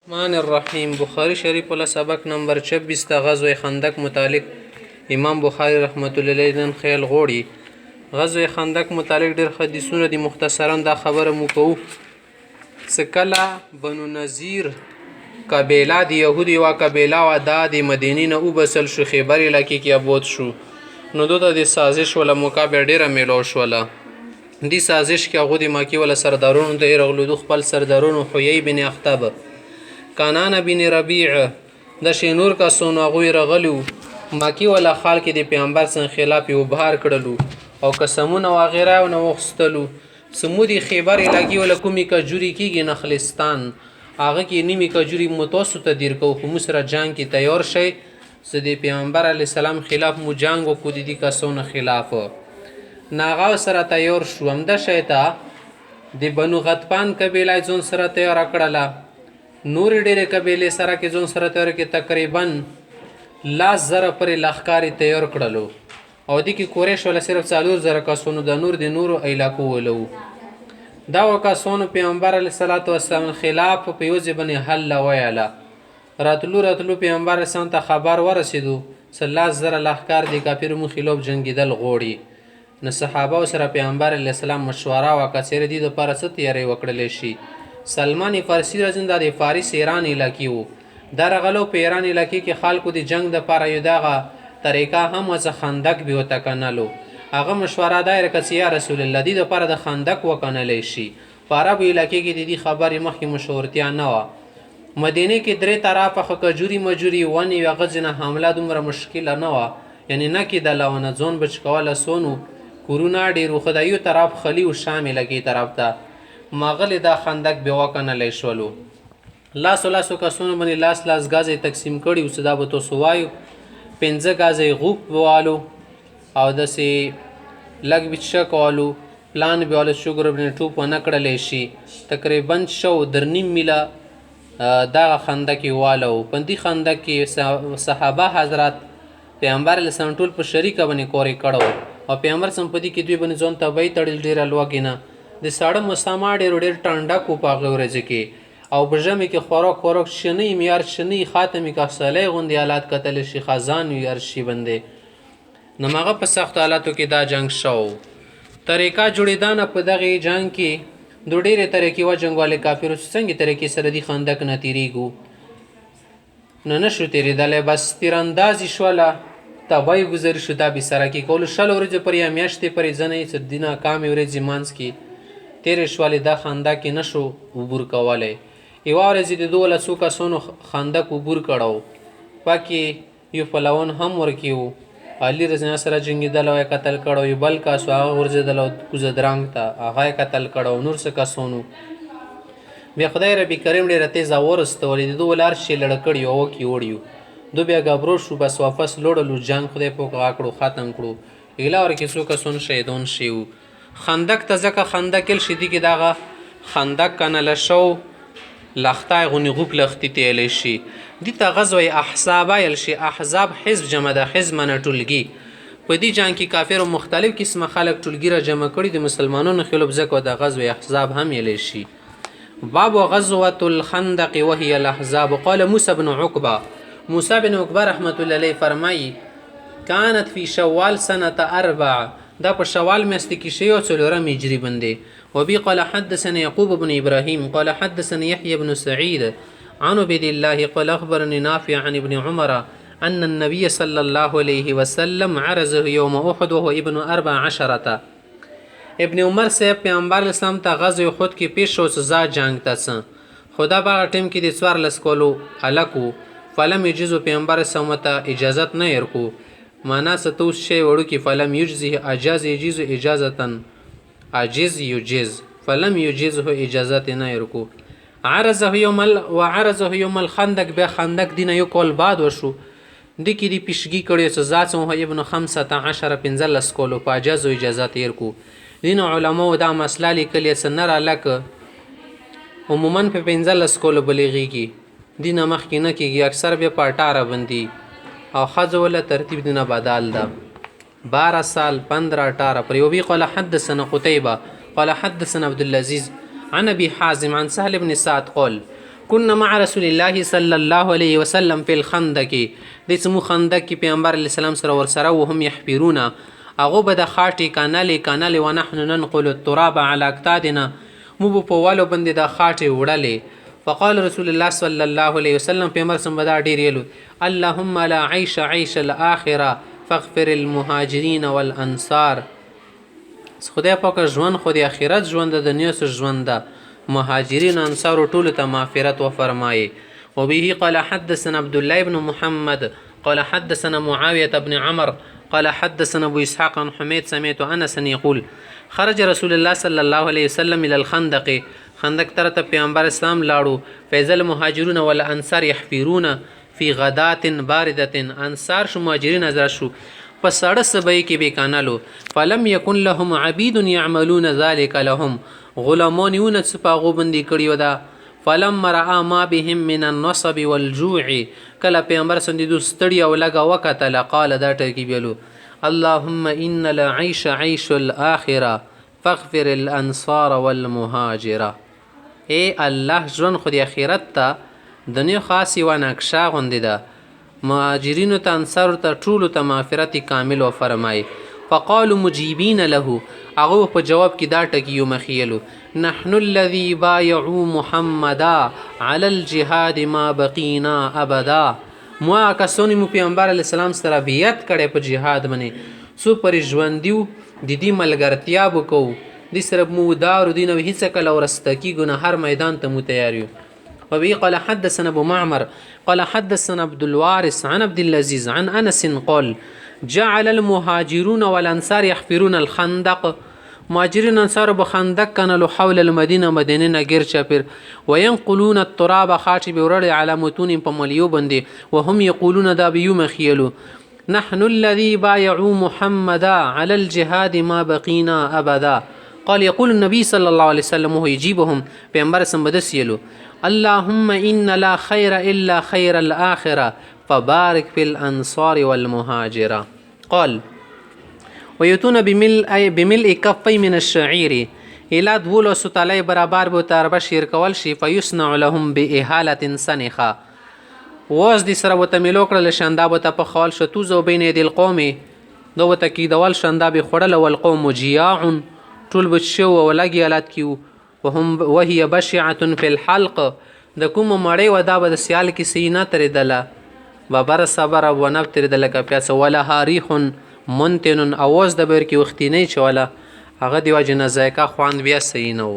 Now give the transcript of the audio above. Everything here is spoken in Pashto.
الرحمن الرحیم بخاری شریف الله سبق نمبر 26 ته غزوه خندق متعلق امام بخاری رحمت الله علیه نن خیال غوړي غزوه خندق متعلق ډېر حدیثونه دي مختصرا دا خبره مو کوو سکلا بنو نذیر قبیله د یهودي وا قبیله وا د مدینې نه وبسل شو خیبر علاقې کې ابود شو نو دوی د سازش ولا مقابله ډیره میلو شوله دی سازش کې هغه د مکی ولا سردارونو ته رغلو د خپل سردارونو حیی بن اخطب کانان بن ربیع د شینور کا سونو غوی رغلو مکی ولا خال کې د پیغمبر څخه خلاف یو بهار کړلو او قسمونه وغیرہ نو وختلو سمودي خیبر علاقې ولا کومي کجوري کېږي نخلستان هغه کې نیمه کجوري متوسط تدیر کو خو مسره جنگ کې تیار شي سدي پیغمبر علی السلام خلاف مو جنگ کو دي کسونه خلاف ناغاو سره تیار شو هم د شیطا د بنو غطفان قبیله ځون سره تیار کړله نور ډېرې قبیلې سره کې ځون سره تیار کې تقریبا لاس زره پر لخکاری تیار کړلو او د کې قریش ولا صرف 4000 کسونو د نور د نورو علاقو ولو دا وکاسونو پیغمبر علیه الصلاۃ والسلام خلاف په یوځ باندې حل ویاله راتلو پیغمبر سم ته خبر ورسېدو سلاس زره لخکار د کافر مو خلاف جنگیدل غوړي نو صحابه سره پیغمبر علیه السلام مشوره وکړه چې د لپاره څه تیاری وکړل شي سلمان فارسی رزنده د فارس ایران علاقې وو دا رغلو په ایران علاقې کې خلکو د جنگ د لپاره یو دغه طریقه هم وځ خندق به وتکنلو هغه مشوره دایر کړه یا رسول الله د لپاره د خندق وکنلې شي په عرب علاقې کې د دې خبرې مخکې مشورتیا نه و مدینه کې درې طرفه کجوري مجوري ونی وغزنه حمله دومره مشکل نه و یعنی نه کې د لونه ځون بچ کوله سونو کورونا ډیرو خدایو طرف خلی او شامل کې طرف ته مغل دا خندق به وکنلې شولو لاسو کسونو باندې لاس غازې تقسیم کړي او صدا به تو سوایو 15 غازې غوپ والو او دسې لګ بچ کولو پلان به ول شوګر باندې ټوپ نه کړلې شي تقریبا شو درنیم میله دا خندق والو پندي خندق کې صحابه حضرات پیغمبر لسان ټول په شریکه باندې کوري کړو او پیغمبر سمپدي کې دوی باندې ځون ته وای تړل ډیر لوګینا د ساړه مسامه ډیر ټانډا کو پاغه ورځ کې او بجمه کې خوراک شنی میار شنی خاتمه کا صالح غوندي حالات قتل شي خزان وی ارشي بندې نماغه په سخت حالاتو کې دا جنگ شو طریقہ جوړیدان په دغه جنگ کې د ډیره طریقې و جنگواله کافرو څنګه طریقې سره دی خندق نه تیریګو نه شو تیریدل بس تیراندازي شوله تبای گذر شو دا به سره کې کول شل ورځې پر یا میاشتې پر ځنې څ دینه کام ورځې مانس کې تیرې شوالې دا خندق کې نشو عبور کوله یو ورځې د دوه لسو کسونو خندق عبور کړو پکې یو فلون هم ورکیو علي رضی سره جنگیدل او قتل کړو یو بل کاسو هغه ورځدل او کوزدرنګ ته هغه قتل کړو نور څه کسونو بیا خدای ربي کریم ډېر تیز ورستولې د دوه لار شي لړ کړی او کې وړیو دو بیا غبرو شو بس واپس لوړلو جنگ خدای په کاکړو ختم کړو اله ور کې څو کسون شهیدون شیو خندق ته ځکه خندق ال شدي کې داغه خندق کنه لشو لختای غونی غوپ لختی تیل شي دي ته غزوه احزاب ال شي احزاب حزب جمع د حزب من ټولګي په دې جنگ کې کافر مختلف قسمه خلک ټولګي را جمع کړي د مسلمانانو خلاف ځکه د غزوه احزاب هم یل شي باب غزوه الخندق وهي الاحزاب قال موسى بن عقبه موسى بن عقبه رحمت الله علیه فرمایي كانت في شوال سنه 4 دا په شوال میاشت کې شی او څلورم هجری باندې وبي قال حدثنا يعقوب بن ابراهيم قال حدثنا يحيى بن سعيد عن عبد الله قال اخبرني نافع عن ابن عمر ان النبي صلى الله عليه وسلم عرضه يوم احد وهو ابن 14 ابن عمر سے پیغمبر اسلام ته غزوه احد کې پیش شو سزا جنگ ته خدا باغ ټیم کې د سوار لسکولو الکو فلم يجوز پیغمبر سمته اجازت نه ورکو معنا ستو شی وړو کې فلم یجزه اجاز یجز اجازتن عاجز یجز فلم یجزه اجازت نه ورکو عرضه يوم الخندق به خندق دینه یو کول بعد وشو د کې دی پیشګي کړي سزا څو ابن 15 15 کولو په اجازه او اجازت ورکو دین علماء دا مسله لیکلي سنره لکه عموما په 15 کولو بلیغيږي دینه مخ کې نه کېږي اکثر به په 18 بندي او خذ ولا ترتیب دینه بدال ده 12 سال 15 18 پر یو بي قال حدثنا قتيبة قال حدثنا عبد العزيز عن ابي حازم عن سهل بن سعد قال كنا مع رسول الله صلی الله علیه وسلم فی الخندق د سمو خندق کې پیغمبر علیه السلام سره ورسره وهم یحفرون هغه به د خاټې کانالې ونحن ننقل التراب على اکتادنا مو به په والو باندې د خاټې وړلې فقال رسول الله صلی الله علیه وسلم پیغمبر سم دا ډیر یلو اللهم لا عيش عيش الاخره فاغفر المهاجرين والانصار خدای پاک ژوند خو د اخرت ژوند د دنیا سره ژوند ده مهاجرین انصار ټول ته مغفرت و فرمایي وبه قال حدثنا عبد الله بن محمد قال حدثنا معاوية بن عمر قال حدثنا ابو اسحاق عن حميد سمعت انس يقول خرج رسول الله صلى الله عليه وسلم الى الخندق خندق طرف پیغمبر اسلام لاړو فیضل مهاجرون والانصار يحفرون في غدات بارده انصار شو مهاجرین نظر شو په سړه سبای کې به کانالو فلم يكن لهم عبيد يعملون ذلك لهم غلامان یونه سپاغو بندي کړی ودا فلم را ما بهم من النصب والجوع کله پیغمبر سندې دو ستړي او لګه وکتل قال دا ټکی بیلو اللهم ان العيش عيش الاخره فاغفر الانصار والمهاجره اے الله ژوند خو د اخرت ته دنیا خاصی و نقشه غوندې ده مهاجرینو ته انصارو ته ټولو ته مغفرت کامل و فرمای فقالوا مجيبين له هغه په جواب کې دا ټکی مخیلو نحن الذي بايعوا محمدا على الجهاد ما بقينا ابدا مو کسونی مو پیغمبر علی السلام سره بیعت کړي په جهاد باندې سو پر ژوندیو د دې ملګرتیا وکړو د سره مو دار دین او هیڅ کله ورستکی ګنه هر میدان ته مو تیاریو وبه قال حدثنا ابو معمر قال حدثنا عبد الوارث عن عبد العزيز عن انس قال جعل المهاجرون والانصار يحفرون الخندق مهاجرين انصار بخندق كانوا حول المدينه مدينه غير شابر وينقلون التراب خاطب ورد على متون بمليو بندي وهم يقولون دا بيوم خيلو نحن الذي بايعوا محمدا على الجهاد ما بقينا ابدا قال يقول النبي صلى الله عليه وسلم وهو يجيبهم پیغمبر سمبدس یلو اللهم ان لا خير الا خير الاخره فبارك في الانصار والمهاجره قال ويتون بملء كفي من الشعير الى دولو ستالي برابر بو تربه شیر کول شي فيصنع لهم باهاله سنخه واز دي سره وتملو کړل شاندا بو ته خال شتو زو بین دل قومي دو ته کی دول شاندا به خړل والقوم جياع ټول بچو ولګي الات کیو وهي بشعه في الحلق د کوم مړې ودا به د سیال کې سینه ترې دله بابر صبر و نب ترې دله کا پیاس ولا هاريخ منتن اواز د بر کې وختینه چوله هغه دی واجنه زایکا خوان بیا سینه